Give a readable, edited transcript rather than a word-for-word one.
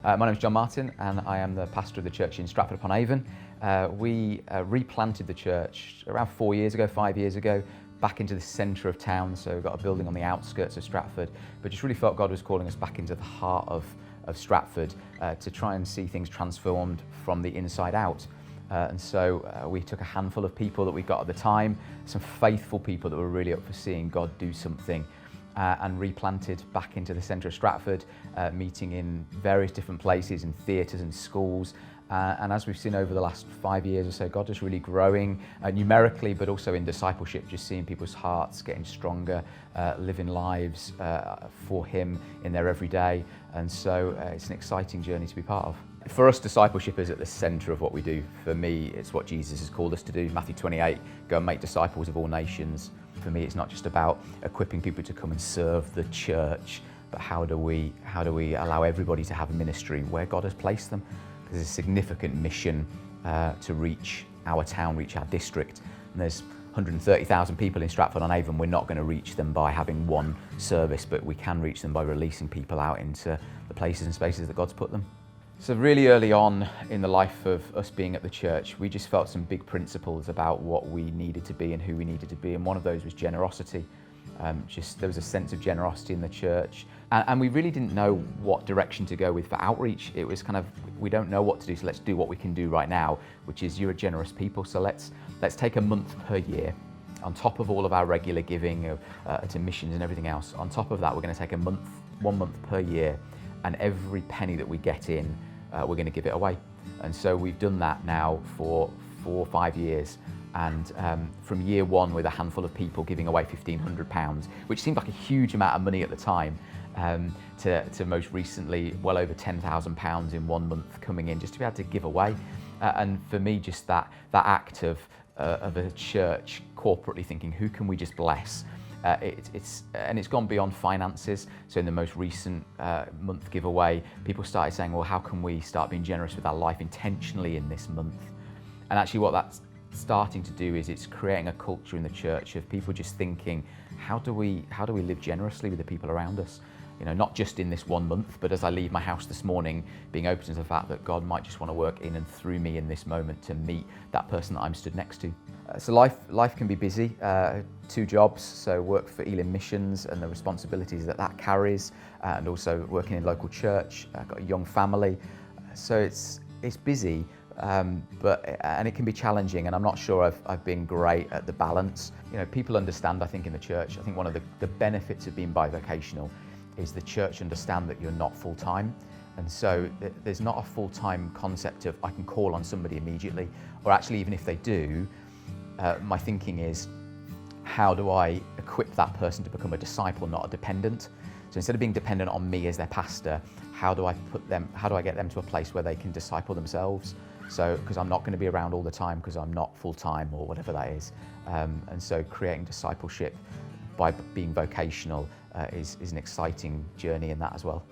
My name is John Martin and I am the pastor of the church in Stratford-upon-Avon. We replanted the church around 5 years ago, back into the centre of town. So we've got a building on the outskirts of Stratford, but just really felt God was calling us back into the heart of Stratford to try and see things transformed from the inside out. And so we took a handful of people that we got at the time, some faithful people that were really up for seeing God do something, and replanted back into the centre of Stratford, meeting in various different places, in theatres and schools. And as we've seen over the last 5 years or so, God is really growing numerically, but also in discipleship, just seeing people's hearts getting stronger, living lives for Him in their everyday. And so it's an exciting journey to be part of. For us, discipleship is at the centre of what we do. For me, it's what Jesus has called us to do. Matthew 28, go and make disciples of all nations. For me, it's not just about equipping people to come and serve the church, but how do we allow everybody to have a ministry where God has placed them? Because there's a significant mission to reach our town, reach our district. And there's 130,000 people in Stratford-on-Avon. We're not going to reach them by having one service, but we can reach them by releasing people out into the places and spaces that God's put them. So really early on in the life of us being at the church, we just felt some big principles about what we needed to be and who we needed to be. And one of those was generosity. There was a sense of generosity in the church. And we really didn't know what direction to go with for outreach. It was kind of, we don't know what to do, so let's do what we can do right now, which is you're a generous people. So let's take a month per year. On top of all of our regular giving to missions and everything else, on top of that, we're going to take 1 month per year, and every penny that we get in, we're going to give it away. And so we've done that now for 4 or 5 years. And from year one, with a handful of people giving away £1,500, which seemed like a huge amount of money at the time, to most recently well over £10,000 in 1 month coming in just to be able to give away. And for me, just that act of a church corporately thinking, who can we just bless? It's gone beyond finances. So in the most recent month giveaway, people started saying, well, how can we start being generous with our life intentionally in this month? And actually what that's starting to do is it's creating a culture in the church of people just thinking, how do we live generously with the people around us? You know, not just in this 1 month, but as I leave my house this morning, being open to the fact that God might just want to work in and through me in this moment to meet that person that I'm stood next to. So life can be busy. 2 jobs, so work for Elim missions and the responsibilities that carries, and also working in local church. I've got a young family, so it's busy, and it can be challenging. And I'm not sure I've been great at the balance. You know, people understand. I think in the church, I think one of the benefits of being bivocational is the church understand that you're not full time. And so there's not a full-time concept of I can call on somebody immediately, or actually even if they do, my thinking is, how do I equip that person to become a disciple, not a dependent? So instead of being dependent on me as their pastor, how do I get them to a place where they can disciple themselves? So, because I'm not going to be around all the time because I'm not full-time or whatever that is. And so creating discipleship by being vocational is an exciting journey in that as well.